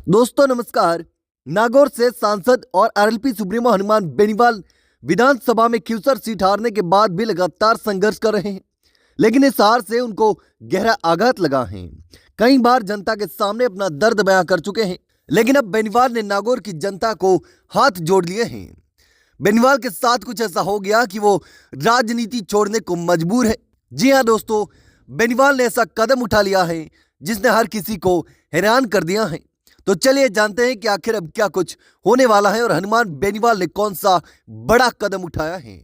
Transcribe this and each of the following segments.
दोस्तों नमस्कार। नागौर से सांसद और आरएलपी सुप्रीमो हनुमान बेनीवाल विधानसभा में क्यूसर सीट हारने के बाद भी लगातार संघर्ष कर रहे हैं, लेकिन इस हार से उनको गहरा आघात लगा है। कई बार जनता के सामने अपना दर्द बयां कर चुके हैं, लेकिन अब बेनीवाल ने नागौर की जनता को हाथ जोड़ लिए हैं। बेनीवाल के साथ कुछ ऐसा हो गया कि वो राजनीति छोड़ने को मजबूर है। जी हां दोस्तों, बेनीवाल ने ऐसा कदम उठा लिया है जिसने हर किसी को हैरान कर दिया है। तो चलिए जानते हैं कि आखिर अब क्या कुछ होने वाला है और हनुमान बेनीवाल ने कौन सा बड़ा कदम उठाया है।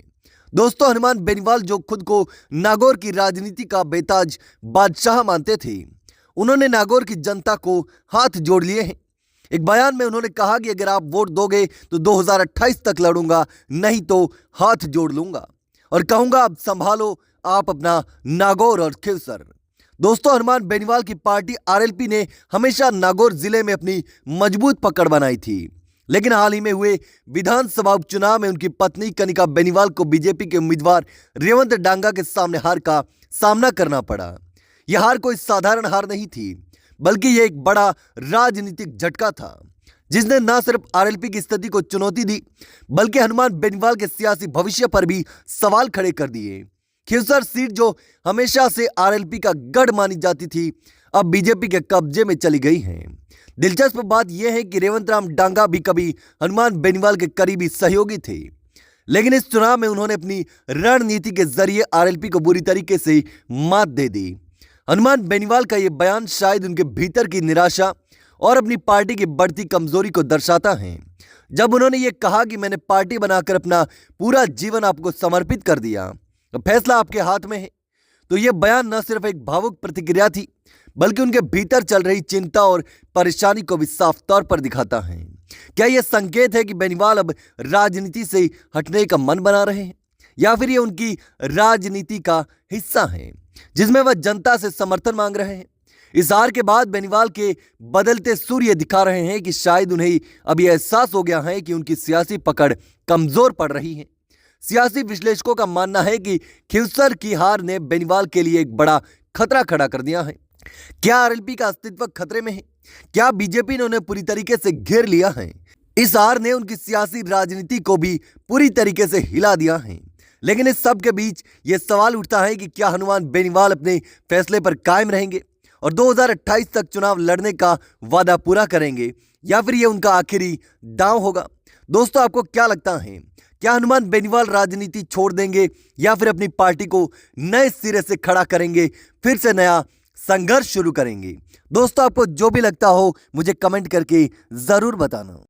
दोस्तों, हनुमान बेनीवाल जो खुद को नागौर की राजनीति का बेताज बादशाह मानते थे, उन्होंने नागौर की जनता को हाथ जोड़ लिए हैं। एक बयान में उन्होंने कहा कि अगर आप वोट दोगे तो 2028 तक लड़ूंगा, नहीं तो हाथ जोड़ लूंगा और कहूंगा अब संभालो आप अपना नागौर और खिवसर। दोस्तों, हनुमान बेनीवाल की पार्टी आरएलपी ने हमेशा नागौर जिले में अपनी मजबूत पकड़ बनाई थी, लेकिन हाल ही में हुए विधानसभा उपचुनाव में उनकी पत्नी कनिका बेनीवाल को बीजेपी के उम्मीदवार रेवंत डांगा के सामने हार का सामना करना पड़ा। यह हार कोई साधारण हार नहीं थी, बल्कि यह एक बड़ा राजनीतिक झटका था, जिसने न सिर्फ आरएलपी की स्थिति को चुनौती दी, बल्कि हनुमान बेनीवाल के सियासी भविष्य पर भी सवाल खड़े कर दिए। खिवसर सीट जो हमेशा से आरएलपी का गढ़ मानी जाती थी, अब बीजेपी के कब्जे में चली गई है। दिलचस्प बात यह है कि रेवंत राम डांगा भी कभी हनुमान बेनीवाल के करीबी सहयोगी थे, लेकिन इस चुनाव में उन्होंने अपनी रणनीति के जरिए आरएलपी को बुरी तरीके से मात दे दी। हनुमान बेनीवाल का यह बयान शायद उनके भीतर की निराशा और अपनी पार्टी की बढ़ती कमजोरी को दर्शाता है। जब उन्होंने ये कहा कि मैंने पार्टी बनाकर अपना पूरा जीवन आपको समर्पित कर दिया, फैसला आपके हाथ में है, तो यह बयान न सिर्फ एक भावुक प्रतिक्रिया थी, बल्कि उनके भीतर चल रही चिंता और परेशानी को भी साफ तौर पर दिखाता है। क्या यह संकेत है कि बेनीवाल अब राजनीति से हटने का मन बना रहे हैं, या फिर यह उनकी राजनीति का हिस्सा है जिसमें वह जनता से समर्थन मांग रहे हैं? इस हार के बाद बेनीवाल के बदलते सूर्य दिखा रहे हैं कि शायद उन्हें अब यह एहसास हो गया है कि उनकी सियासी पकड़ कमजोर पड़ रही है। सियासी विश्लेषकों का मानना है कि खिवसर की हार ने बेनीवाल के लिए एक बड़ा खतरा खड़ा कर दिया है। क्या आरएलपी का अस्तित्व खतरे में है? क्या बीजेपी ने उन्हें पूरी तरीके से घेर लिया है? इस हार ने उनकी सियासी राजनीति को भी पूरी तरीके से हिला दिया है। लेकिन इस सब के बीच यह सवाल उठता है कि क्या हनुमान बेनीवाल अपने फैसले पर कायम रहेंगे और 2028 तक चुनाव लड़ने का वादा पूरा करेंगे, या फिर यह उनका आखिरी दांव होगा? दोस्तों, आपको क्या लगता है? क्या हनुमान बेनीवाल राजनीति छोड़ देंगे या फिर अपनी पार्टी को नए सिरे से खड़ा करेंगे, फिर से नया संघर्ष शुरू करेंगे? दोस्तों, आपको जो भी लगता हो मुझे कमेंट करके जरूर बताना।